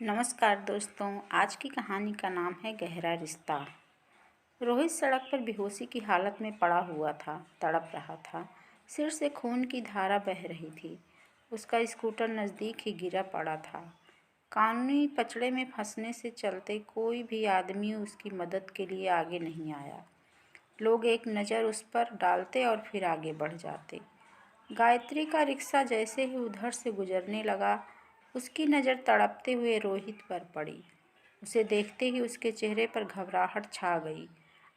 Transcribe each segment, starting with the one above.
नमस्कार दोस्तों, आज की कहानी का नाम है गहरा रिश्ता। रोहित सड़क पर बेहोशी की हालत में पड़ा हुआ था, तड़प रहा था। सिर से खून की धारा बह रही थी। उसका स्कूटर नज़दीक ही गिरा पड़ा था। कानूनी पचड़े में फंसने से चलते कोई भी आदमी उसकी मदद के लिए आगे नहीं आया। लोग एक नज़र उस पर डालते और फिर आगे बढ़ जाते। गायत्री का रिक्शा जैसे ही उधर से गुजरने लगा, उसकी नज़र तड़पते हुए रोहित पर पड़ी। उसे देखते ही उसके चेहरे पर घबराहट छा गई।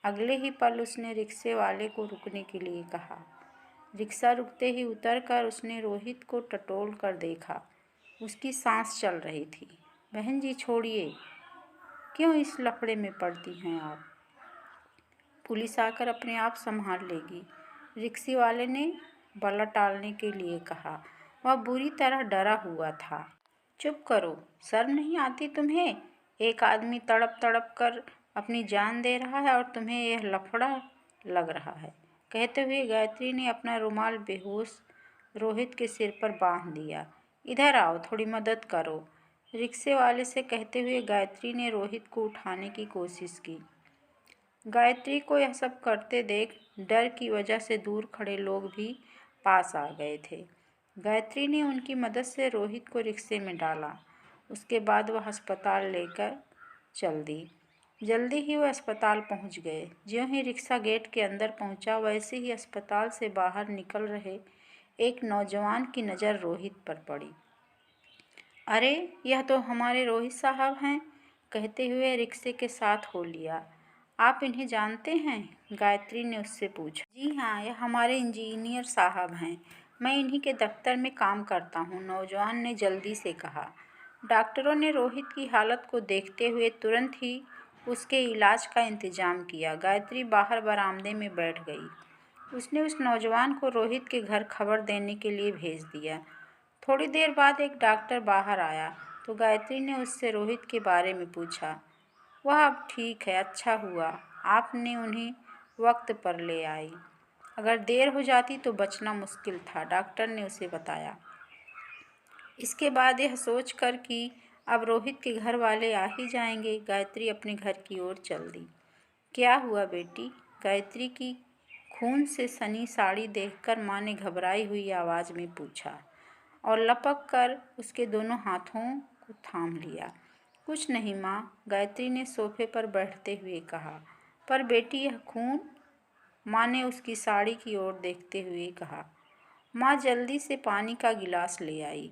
अगले ही पल उसने रिक्शे वाले को रुकने के लिए कहा। रिक्शा रुकते ही उतरकर उसने रोहित को टटोल कर देखा। उसकी सांस चल रही थी। बहन जी छोड़िए, क्यों इस लफड़े में पड़ती हैं आप? पुलिस आकर अपने आप संभाल लेगी, रिक्शे वाले ने बला टालने के लिए कहा। वह बुरी तरह डरा हुआ था। चुप करो, शर्म नहीं आती तुम्हें? एक आदमी तड़प तड़प कर अपनी जान दे रहा है और तुम्हें यह लफड़ा लग रहा है। कहते हुए गायत्री ने अपना रुमाल बेहोश रोहित के सिर पर बांध दिया। इधर आओ, थोड़ी मदद करो, रिक्शे वाले से कहते हुए गायत्री ने रोहित को उठाने की कोशिश की। गायत्री को यह सब करते देख डर की वजह से दूर खड़े लोग भी पास आ गए थे। गायत्री ने उनकी मदद से रोहित को रिक्शे में डाला। उसके बाद वह अस्पताल लेकर चल दी। जल्दी ही वह अस्पताल पहुंच गए। ज्यों ही रिक्शा गेट के अंदर पहुंचा, वैसे ही अस्पताल से बाहर निकल रहे एक नौजवान की नज़र रोहित पर पड़ी। अरे, यह तो हमारे रोहित साहब हैं, कहते हुए रिक्शे के साथ हो लिया। आप इन्हें जानते हैं? गायत्री ने उससे पूछा। जी हाँ, यह हमारे इंजीनियर साहब हैं, मैं इन्हीं के दफ्तर में काम करता हूँ, नौजवान ने जल्दी से कहा। डॉक्टरों ने रोहित की हालत को देखते हुए तुरंत ही उसके इलाज का इंतजाम किया। गायत्री बाहर बरामदे में बैठ गई। उसने उस नौजवान को रोहित के घर खबर देने के लिए भेज दिया। थोड़ी देर बाद एक डॉक्टर बाहर आया तो गायत्री ने उससे रोहित के बारे में पूछा। वह अब ठीक है, अच्छा हुआ आपने उन्हें वक्त पर ले आई। अगर देर हो जाती तो बचना मुश्किल था, डॉक्टर ने उसे बताया। इसके बाद यह सोचकर कि अब रोहित के घर वाले आ ही जाएंगे, गायत्री अपने घर की ओर चल दी। क्या हुआ बेटी? गायत्री की खून से सनी साड़ी देखकर माँ ने घबराई हुई आवाज़ में पूछा और लपक कर उसके दोनों हाथों को थाम लिया। कुछ नहीं माँ, गायत्री ने सोफे पर बैठते हुए कहा। पर बेटी यह खून? माँ ने उसकी साड़ी की ओर देखते हुए कहा। माँ जल्दी से पानी का गिलास ले आई।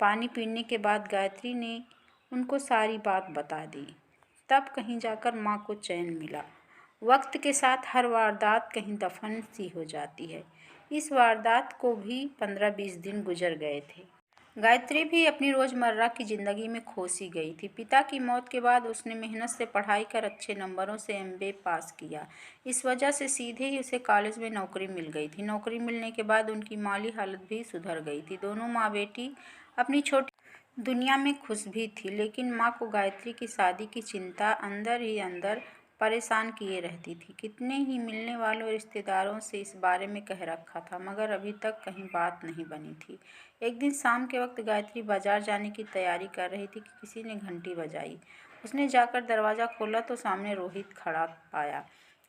पानी पीने के बाद गायत्री ने उनको सारी बात बता दी। तब कहीं जाकर माँ को चैन मिला। वक्त के साथ हर वारदात कहीं दफन सी हो जाती है। इस वारदात को भी 15-20 दिन गुजर गए थे। गायत्री भी अपनी रोज़मर्रा की ज़िंदगी में खो सी गई थी। पिता की मौत के बाद उसने मेहनत से पढ़ाई कर अच्छे नंबरों से एमबीए पास किया। इस वजह से सीधे ही उसे कॉलेज में नौकरी मिल गई थी। नौकरी मिलने के बाद उनकी माली हालत भी सुधर गई थी। दोनों माँ बेटी अपनी छोटी दुनिया में खुश भी थी, लेकिन माँ को गायत्री की शादी की चिंता अंदर ही अंदर परेशान किए रहती थी। कितने ही मिलने वालों रिश्तेदारों से इस बारे में कह रखा था, मगर अभी तक कहीं बात नहीं बनी थी। एक दिन शाम के वक्त गायत्री बाजार जाने की तैयारी कर रही थी कि किसी ने घंटी बजाई। उसने जाकर दरवाज़ा खोला तो सामने रोहित खड़ा पाया।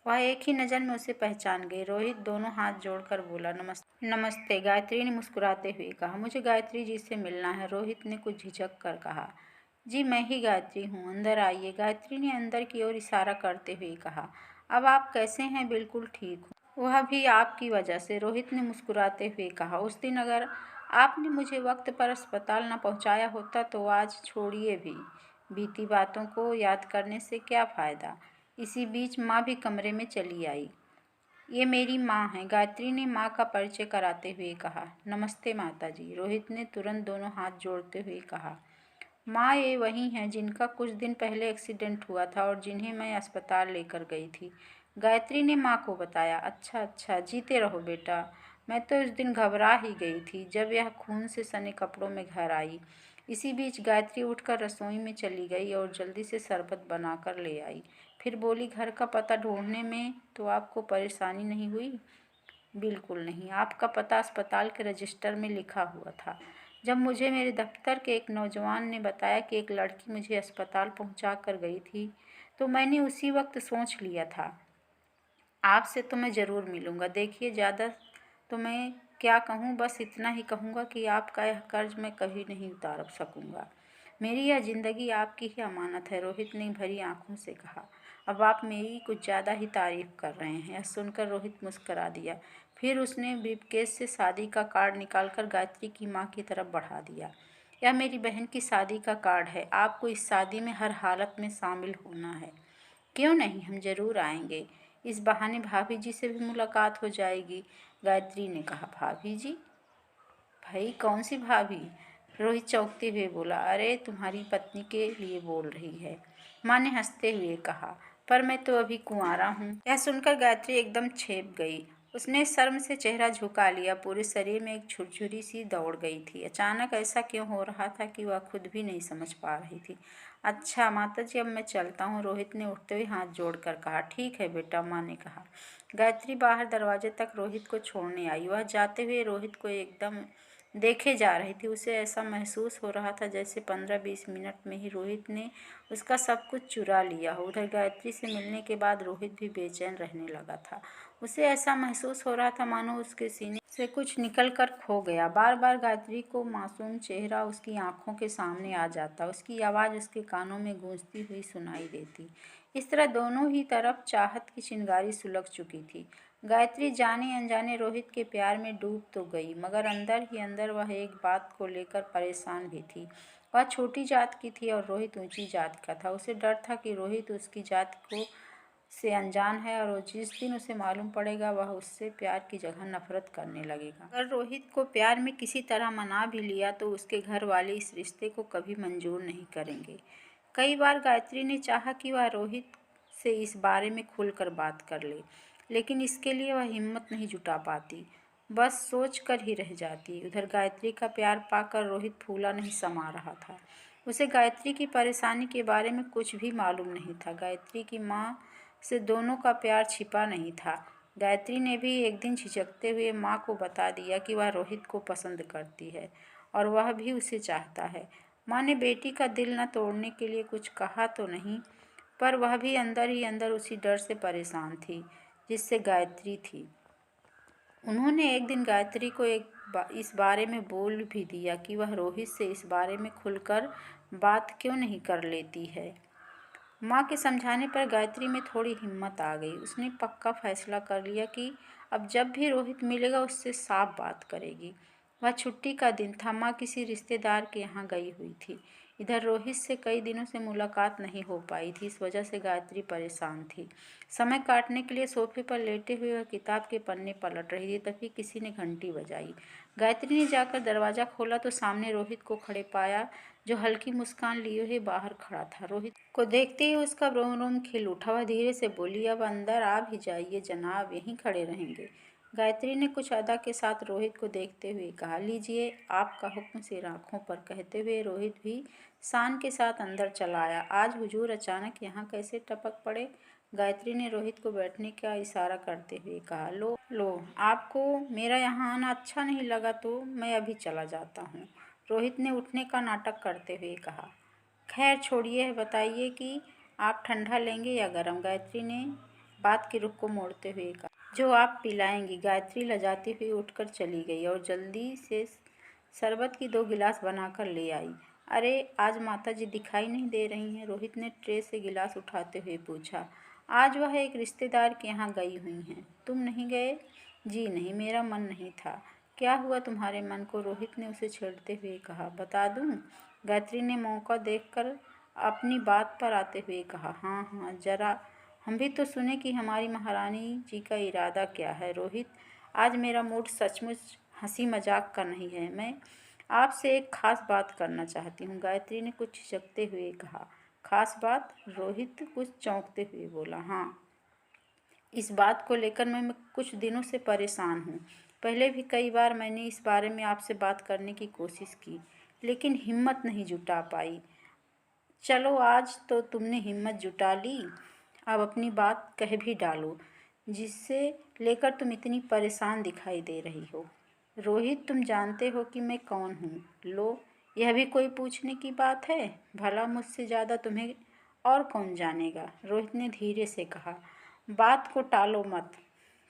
वह एक ही नज़र में उसे पहचान गई। रोहित दोनों हाथ जोड़कर बोला, नमस्ते। नमस्ते, गायत्री ने मुस्कुराते हुए कहा। मुझे गायत्री जी से मिलना है, रोहित ने कुछ झिझक कर कहा। जी मैं ही गायत्री हूँ, अंदर आइए, गायत्री ने अंदर की ओर इशारा करते हुए कहा। अब आप कैसे हैं? बिल्कुल ठीक हूँ, वह भी आपकी वजह से, रोहित ने मुस्कुराते हुए कहा। उस दिन अगर आपने मुझे वक्त पर अस्पताल न पहुँचाया होता तो आज छोड़िए भी, बीती बातों को याद करने से क्या फ़ायदा। इसी बीच माँ भी कमरे में चली आई। ये मेरी माँ है, गायत्री ने माँ का परिचय कराते हुए कहा। नमस्ते माता जी, रोहित ने तुरंत दोनों हाथ जोड़ते हुए कहा। माँ ये वही हैं जिनका कुछ दिन पहले एक्सीडेंट हुआ था और जिन्हें मैं अस्पताल लेकर गई थी, गायत्री ने माँ को बताया। अच्छा अच्छा, जीते रहो बेटा, मैं तो उस दिन घबरा ही गई थी जब यह खून से सने कपड़ों में घर आई। इसी बीच गायत्री उठकर रसोई में चली गई और जल्दी से शरबत बनाकर ले आई। फिर बोली, घर का पता ढूंढने में तो आपको परेशानी नहीं हुई? बिल्कुल नहीं, आपका पता अस्पताल के रजिस्टर में लिखा हुआ था। जब मुझे मेरे दफ्तर के एक नौजवान ने बताया कि एक लड़की मुझे अस्पताल पहुंचा कर गई थी, तो मैंने उसी वक्त सोच लिया था, आपसे तो मैं ज़रूर मिलूँगा। देखिए, ज़्यादा तो मैं क्या कहूँ, बस इतना ही कहूँगा कि आपका यह कर्ज मैं कभी नहीं उतार सकूँगा। मेरी यह ज़िंदगी आपकी ही अमानत है, रोहित ने भरी आंखों से कहा। अब आप मेरी कुछ ज़्यादा ही तारीफ कर रहे हैं। यह सुनकर रोहित मुस्करा दिया। फिर उसने ब्रीफकेस से शादी का कार्ड निकालकर गायत्री की माँ की तरफ बढ़ा दिया। यह मेरी बहन की शादी का कार्ड है। आपको इस शादी में हर हालत में शामिल होना है। क्यों नहीं, हम ज़रूर आएंगे। इस बहाने भाभी जी से भी मुलाकात हो जाएगी, गायत्री ने कहा। भाभी जी? भाई, कौन सी भाभी? रोहित चौंकते हुए बोला। अरे, तुम्हारी पत्नी के लिए बोल रही है, माँ ने हंसते हुए कहा। पर मैं तो अभी कुंवारा हूँ। यह सुनकर गायत्री एकदम छेप गई। उसने शर्म से चेहरा झुका लिया। पूरे शरीर में एक झुरझुरी सी दौड़ गई थी। अचानक ऐसा क्यों हो रहा था कि वह खुद भी नहीं समझ पा रही थी। अच्छा माताजी, अब मैं चलता हूँ, रोहित ने उठते हुए हाथ जोड़कर कहा। ठीक है बेटा, माँ ने कहा। गायत्री बाहर दरवाजे तक रोहित को छोड़ने आई। वह जाते हुए रोहित को एकदम देखे जा रही थी। उसे ऐसा महसूस हो रहा था जैसे 15-20 मिनट में ही रोहित ने उसका सब कुछ चुरा लिया हो। उधर गायत्री से मिलने के बाद रोहित भी बेचैन रहने लगा था। उसे ऐसा महसूस हो रहा था मानो उसके सीने से कुछ निकल कर खो गया। बार बार गायत्री को मासूम चेहरा उसकी आंखों के सामने आ जाता। उसकी आवाज़ उसके कानों में गूंजती हुई सुनाई देती। इस तरह दोनों ही तरफ चाहत की चिंगारी सुलग चुकी थी। गायत्री जाने अनजाने रोहित के प्यार में डूब तो गई, मगर अंदर ही अंदर वह एक बात को लेकर परेशान भी थी। वह छोटी जात की थी और रोहित ऊंची जात का था। उसे डर था कि रोहित उसकी जात को से अनजान है और जिस दिन उसे मालूम पड़ेगा वह उससे प्यार की जगह नफरत करने लगेगा। अगर रोहित को प्यार में किसी तरह मना भी लिया तो उसके घर वाले इस रिश्ते को कभी मंजूर नहीं करेंगे। कई बार गायत्री ने चाहा कि वह रोहित से इस बारे में खुलकर बात कर ले, लेकिन इसके लिए वह हिम्मत नहीं जुटा पाती, बस सोच कर ही रह जाती। उधर गायत्री का प्यार पाकर रोहित फूला नहीं समा रहा था। उसे गायत्री की परेशानी के बारे में कुछ भी मालूम नहीं था। गायत्री की माँ से दोनों का प्यार छिपा नहीं था। गायत्री ने भी एक दिन झिझकते हुए माँ को बता दिया कि वह रोहित को पसंद करती है और वह भी उसे चाहता है। माँ ने बेटी का दिल न तोड़ने के लिए कुछ कहा तो नहीं, पर वह भी अंदर ही अंदर उसी डर से परेशान थी जिससे गायत्री थी। उन्होंने एक दिन गायत्री को इस बारे में बोल भी दिया कि वह रोहित से इस बारे में खुलकर बात क्यों नहीं कर लेती है। माँ के समझाने पर गायत्री में थोड़ी हिम्मत आ गई। उसने पक्का फैसला कर लिया कि अब जब भी रोहित मिलेगा उससे साफ बात करेगी। वह छुट्टी का दिन था। माँ किसी रिश्तेदार के यहाँ गई हुई थी। इधर रोहित से कई दिनों से मुलाकात नहीं हो पाई थी। इस वजह से गायत्री परेशान थी। समय काटने के लिए सोफे पर लेटे हुए वह किताब के पन्ने पलट रही थी, तभी किसी ने घंटी बजाई। गायत्री ने जाकर दरवाज़ा खोला तो सामने रोहित को खड़े पाया, जो हल्की मुस्कान लिए हुए बाहर खड़ा था। रोहित को देखते ही उसका रोम रोम खिल उठा। वह धीरे से बोली, अब अंदर आ भी जाइए जनाब, यहीं खड़े रहेंगे। गायत्री ने कुछ अदा के साथ रोहित को देखते हुए कहा, लीजिए आपका हुक्म सिर आँखों पर। कहते हुए रोहित भी शान के साथ अंदर चला आया। आज हुजूर अचानक यहाँ कैसे टपक पड़े? गायत्री ने रोहित को बैठने का इशारा करते हुए कहा। लो लो, आपको मेरा यहाँ आना अच्छा नहीं लगा तो मैं अभी चला जाता हूँ, रोहित ने उठने का नाटक करते हुए कहा। खैर छोड़िए, बताइए कि आप ठंडा लेंगे या गर्म? गायत्री ने बात के रुख को मोड़ते हुए कहा। जो आप पिलाएंगी। गायत्री लजाती हुई उठकर चली गई और जल्दी से शरबत की 2 गिलास बनाकर ले आई। अरे, आज माताजी दिखाई नहीं दे रही हैं? रोहित ने ट्रे से गिलास उठाते हुए पूछा। आज वह एक रिश्तेदार के यहाँ गई हुई हैं। तुम नहीं गए? जी नहीं, मेरा मन नहीं था। क्या हुआ तुम्हारे मन को? रोहित ने उसे छेड़ते हुए कहा। बता दूं? गायत्री ने मौका देखकर अपनी बात पर आते हुए कहा। हाँ हाँ, जरा हम भी तो सुने कि हमारी महारानी जी का इरादा क्या है। रोहित, आज मेरा मूड सचमुच हंसी मजाक का नहीं है। मैं आपसे एक खास बात करना चाहती हूँ, गायत्री ने कुछ झिझकते हुए कहा। खास बात? रोहित कुछ चौंकते हुए बोला। हाँ, इस बात को लेकर मैं कुछ दिनों से परेशान हूँ। पहले भी कई बार मैंने इस बारे में आपसे बात करने की कोशिश की, लेकिन हिम्मत नहीं जुटा पाई। चलो, आज तो तुमने हिम्मत जुटा ली, अब अपनी बात कह भी डालो, जिससे लेकर तुम इतनी परेशान दिखाई दे रही हो। रोहित, तुम जानते हो कि मैं कौन हूँ? लो, यह भी कोई पूछने की बात है? भला मुझसे ज़्यादा तुम्हें और कौन जानेगा? रोहित ने धीरे से कहा। बात को टालो मत।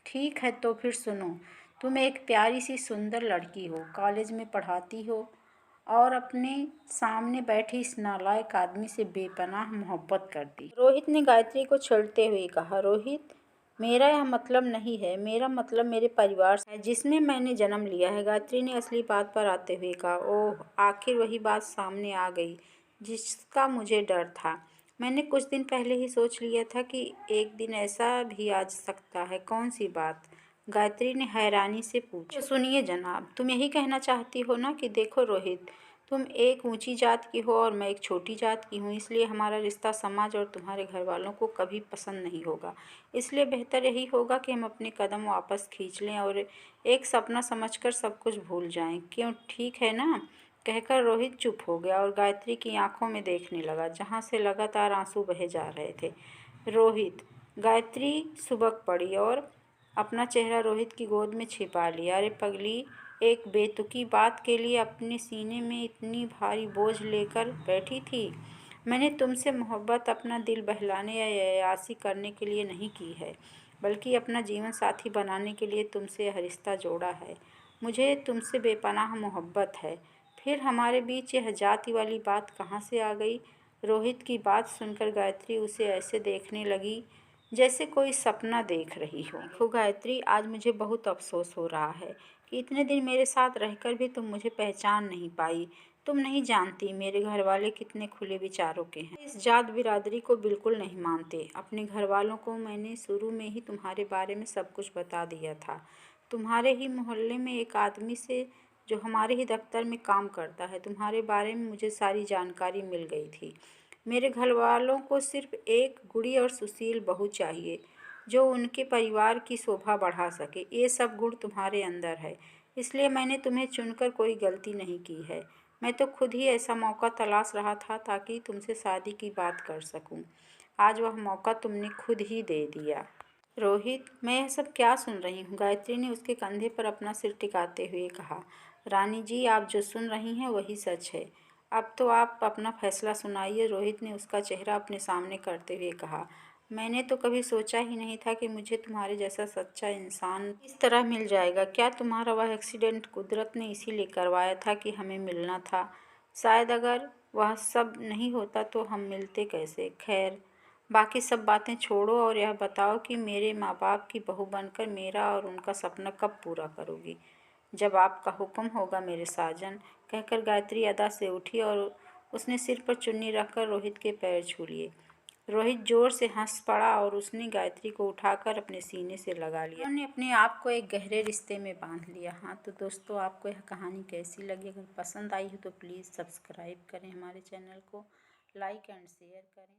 ठीक है तो फिर सुनो। तुम एक प्यारी सी सुंदर लड़की हो, कॉलेज में पढ़ाती हो और अपने सामने बैठे इस नालायक आदमी से बेपनाह मोहब्बत करती। रोहित ने गायत्री को छेड़ते हुए कहा। रोहित, मेरा यह मतलब नहीं है। मेरा मतलब मेरे परिवार से है जिसमें मैंने जन्म लिया है। गायत्री ने असली बात पर आते हुए कहा। ओह, आखिर वही बात सामने आ गई जिसका मुझे डर था। मैंने कुछ दिन पहले ही सोच लिया था कि एक दिन ऐसा भी आ सकता है। कौन सी बात? गायत्री ने हैरानी से पूछा। तो सुनिए जनाब, तुम यही कहना चाहती हो ना कि देखो रोहित, तुम एक ऊंची जात की हो और मैं एक छोटी जात की हूँ, इसलिए हमारा रिश्ता समाज और तुम्हारे घर वालों को कभी पसंद नहीं होगा। इसलिए बेहतर यही होगा कि हम अपने कदम वापस खींच लें और एक सपना समझकर सब कुछ भूल जाएं। क्यों, ठीक है ना? कहकर रोहित चुप हो गया और गायत्री की आंखों में देखने लगा, जहाँ से लगातार आंसू बहे जा रहे थे। रोहित, गायत्री सुबक पड़ी और अपना चेहरा रोहित की गोद में छिपा लिया। अरे पगली, एक बेतुकी बात के लिए अपने सीने में इतनी भारी बोझ लेकर बैठी थी। मैंने तुमसे मोहब्बत अपना दिल बहलाने या अय्यासी करने के लिए नहीं की है, बल्कि अपना जीवन साथी बनाने के लिए तुमसे यह रिश्ता जोड़ा है। मुझे तुमसे बेपनाह मोहब्बत है। फिर हमारे बीच यह जाति वाली बात कहाँ से आ गई? रोहित की बात सुनकर गायत्री उसे ऐसे देखने लगी जैसे कोई सपना देख रही हो। देखो गायत्री, आज मुझे बहुत अफसोस हो रहा है कि इतने दिन मेरे साथ रहकर भी तुम मुझे पहचान नहीं पाई। तुम नहीं जानती मेरे घर वाले कितने खुले विचारों के हैं। इस जात बिरादरी को बिल्कुल नहीं मानते। अपने घर वालों को मैंने शुरू में ही तुम्हारे बारे में सब कुछ बता दिया था। तुम्हारे ही मोहल्ले में एक आदमी से, जो हमारे ही दफ्तर में काम करता है, तुम्हारे बारे में मुझे सारी जानकारी मिल गई थी। मेरे घर वालों को सिर्फ एक गुणी और सुशील बहू चाहिए जो उनके परिवार की शोभा बढ़ा सके। ये सब गुण तुम्हारे अंदर है, इसलिए मैंने तुम्हें चुनकर कोई गलती नहीं की है। मैं तो खुद ही ऐसा मौका तलाश रहा था ताकि तुमसे शादी की बात कर सकूं। आज वह मौका तुमने खुद ही दे दिया। रोहित, मैं यह सब क्या सुन रही हूँ? गायत्री ने उसके कंधे पर अपना सिर टिकाते हुए कहा। रानी जी, आप जो सुन रही हैं वही सच है। अब तो आप अपना फैसला सुनाइए। रोहित ने उसका चेहरा अपने सामने करते हुए कहा। मैंने तो कभी सोचा ही नहीं था कि मुझे तुम्हारे जैसा सच्चा इंसान इस तरह मिल जाएगा। क्या तुम्हारा वह एक्सीडेंट कुदरत ने इसीलिए करवाया था कि हमें मिलना था? शायद अगर वह सब नहीं होता तो हम मिलते कैसे? खैर, बाकी सब बातें छोड़ो और यह बताओ कि मेरे माँ बाप की बहू बनकर मेरा और उनका सपना कब पूरा करोगी? जब आपका हुक्म होगा मेरे साजन। कहकर गायत्री अदा से उठी और उसने सिर पर चुन्नी रखकर रोहित के पैर छू लिए। रोहित जोर से हंस पड़ा और उसने गायत्री को उठाकर अपने सीने से लगा लिया। उन्होंने अपने आप को एक गहरे रिश्ते में बांध लिया। हाँ तो दोस्तों, आपको यह कहानी कैसी लगी? अगर पसंद आई हो तो प्लीज़ सब्सक्राइब करें हमारे चैनल को, लाइक एंड शेयर करें।